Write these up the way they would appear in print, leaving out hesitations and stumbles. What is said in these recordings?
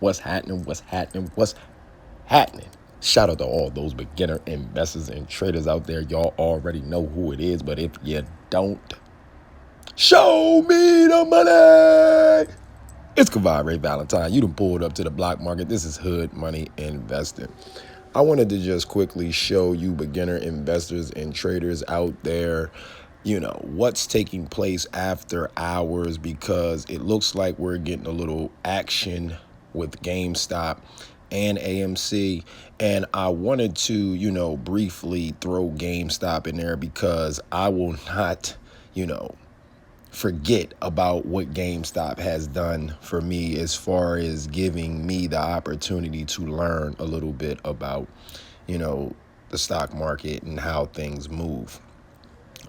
What's happening? What's happening? What's happening? Shout out to all those beginner investors and traders out there. Y'all already know who it is, but if you don't, show me the money. It's Kavai Ray Valentine. You done pulled up to the block market. This is Hood Money Investing. I wanted to just quickly show you beginner investors and traders out there, what's taking place after hours, because it looks like we're getting a little action with GameStop and AMC. And I wanted to, briefly throw GameStop in there because I will not, forget about what GameStop has done for me as far as giving me the opportunity to learn a little bit about, the stock market and how things move.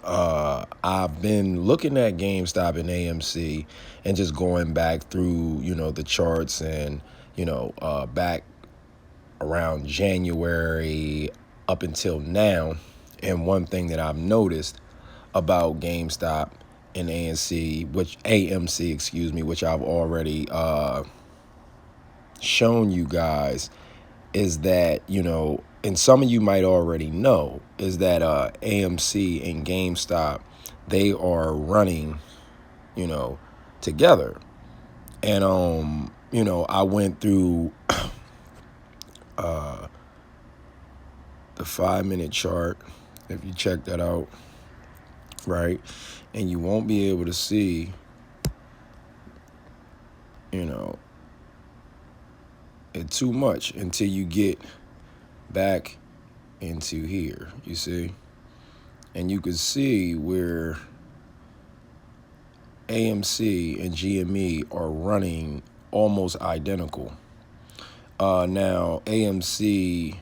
I've been looking at GameStop and AMC and just going back through, the charts and, back around January up until now. And one thing that I've noticed about GameStop and AMC, which I've already shown you guys, is that, and some of you might already know, is that AMC and GameStop, they are running, together. And, I went through the 5-minute chart, if you check that out, right? And you won't be able to see, it too much until you get back into here, you see? And you can see where AMC and GME are running almost identical. Now, AMC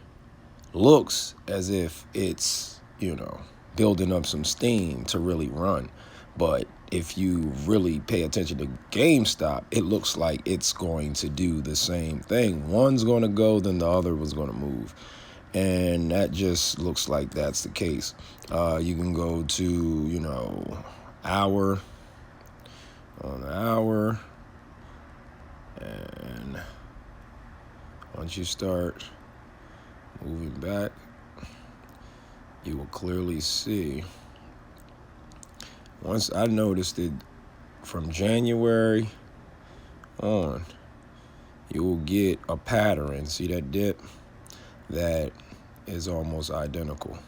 looks as if it's, building up some steam to really run. But if you really pay attention to GameStop, it looks like it's going to do the same thing. One's going to go, then the other was going to move. And that just looks like that's the case. You can go to, hour on the hour. And once you start moving back, you will clearly see. Once I noticed it from January on, you will get a pattern. See that dip? That is almost identical.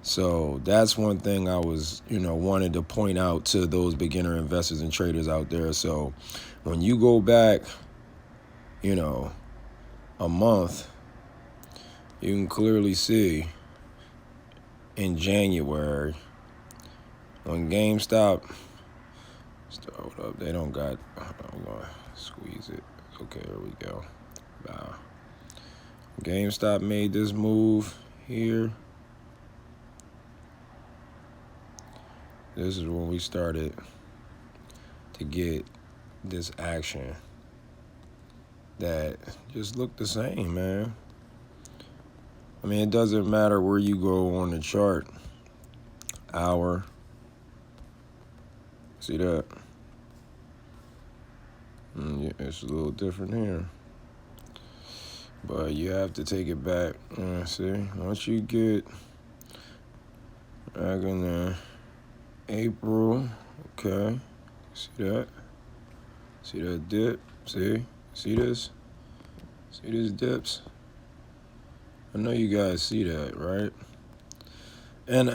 So that's one thing I was, wanted to point out to those beginner investors and traders out there. So when you go back, a month, you can clearly see in January when GameStop, hold up, they don't got, I'm going to squeeze it. Okay, here we go. Wow. GameStop made this move here. This is when we started to get this action that just looked the same, man. I mean, it doesn't matter where you go on the chart. Hour. See that? Yeah, it's a little different here. But you have to take it back. See, once you get back in there, April, okay. See that? See that dip? See this? See these dips? I know you guys see that, right? And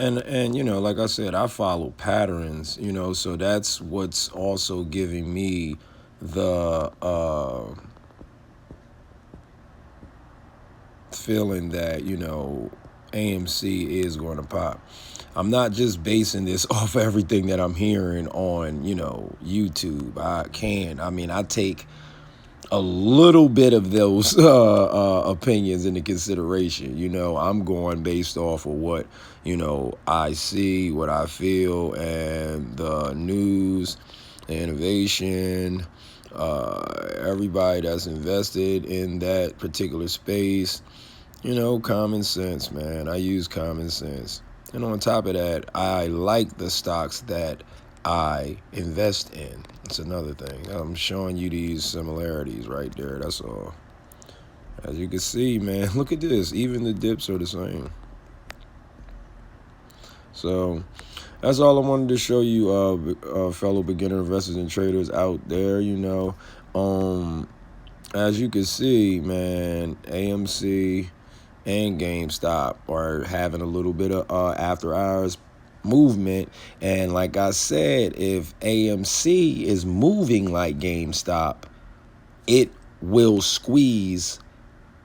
like I said, I follow patterns, so that's what's also giving me the feeling that, AMC is going to pop. I'm not just basing this off everything that I'm hearing on, YouTube. I take a little bit of those opinions into consideration. I'm going based off of what, I see, what I feel, and the news, the innovation, everybody that's invested in that particular space, common sense, man. I use common sense. And on top of that, I like the stocks that I invest in. That's another thing. I'm showing you these similarities right there. That's all. As you can see, man, look at this. Even the dips are the same. So that's all I wanted to show you, fellow beginner investors and traders out there. As you can see, man, AMC and GameStop are having a little bit of after hours movement. And like I said, if AMC is moving like GameStop, it will squeeze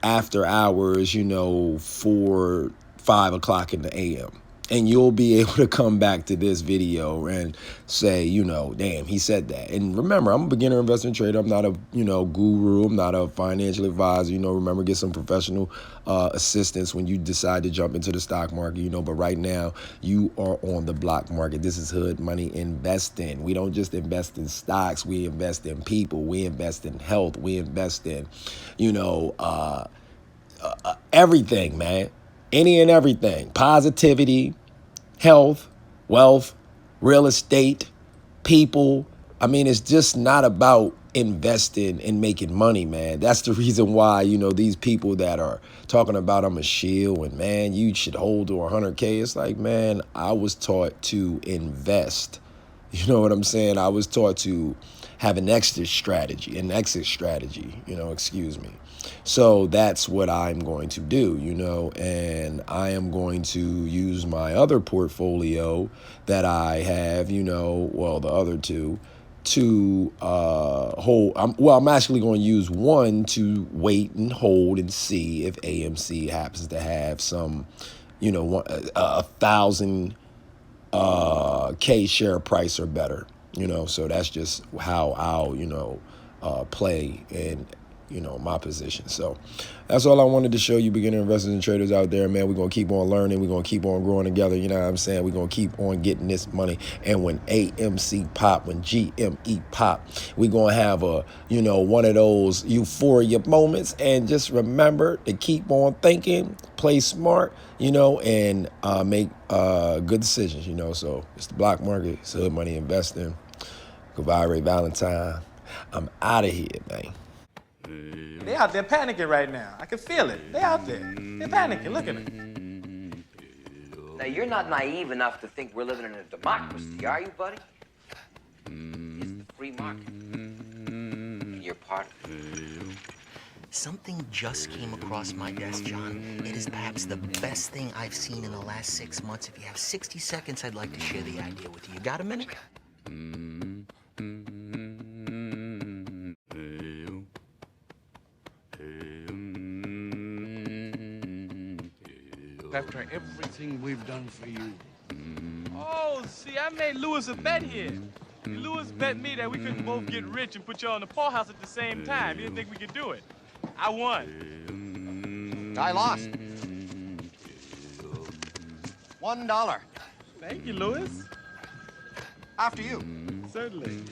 after hours, 4, 5 o'clock in the AM. And you'll be able to come back to this video and say, damn, he said that. And remember, I'm a beginner investment trader. I'm not a, guru. I'm not a financial advisor. Remember, get some professional assistance when you decide to jump into the stock market, But right now, you are on the block market. This is hood money investing. We don't just invest in stocks. We invest in people. We invest in health. We invest in, everything, man. Any and everything. Positivity, health, wealth, real estate, people. I mean, it's just not about investing and making money, man. That's the reason why, these people that are talking about I'm a shield and, man, you should hold to 100K. It's like, man, I was taught to invest. You know what I'm saying? I was taught to have an exit strategy, excuse me. So that's what I'm going to do, and I am going to use my other portfolio that I have, the other two to hold. I'm actually going to use one to wait and hold and see if AMC happens to have some, 1,000 K share price or better, so that's just how I'll, play in, my position. So that's all I wanted to show you, beginner investors and traders out there, man. We're going to keep on learning. We're going to keep on growing together. You know what I'm saying? We're going to keep on getting this money. And when AMC pop, when GME pop, we're going to have a, one of those euphoria moments. And just remember to keep on thinking, play smart, and make good decisions, So it's the block market. It's hood money investing. Goodbye, Ray Valentine. I'm out of here, man. They out there panicking right now. I can feel it. They out there. They're panicking. Look at them. Now, you're not naive enough to think we're living in a democracy, are you, buddy? It's the free market. And you're part of it. Something just came across my desk, John. It is perhaps the best thing I've seen in the last 6 months. If you have 60 seconds, I'd like to share the idea with you. You got a minute? After everything we've done for you. Oh, see, I made Lewis a bet here. Lewis bet me that we couldn't both get rich and put you on the poorhouse at the same time. He didn't think we could do it. I won. I lost. $1. Thank you, Lewis. After you. Certainly.